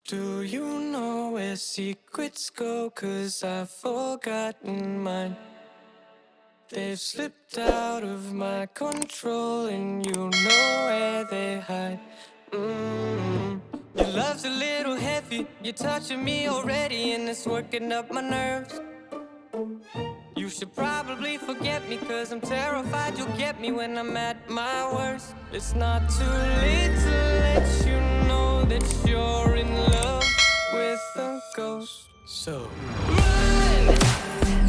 Do you know where secrets go? 'Cause I've forgotten mine. They've slipped out of my control, and you know where they hide. Your love's a little heavy, you're touching me already, and it's working up my nerves. You should probably forget me, 'cause I'm terrified you'll get me when I'm at my worst. It's not too late to let you know that you're in love with a ghost. So run!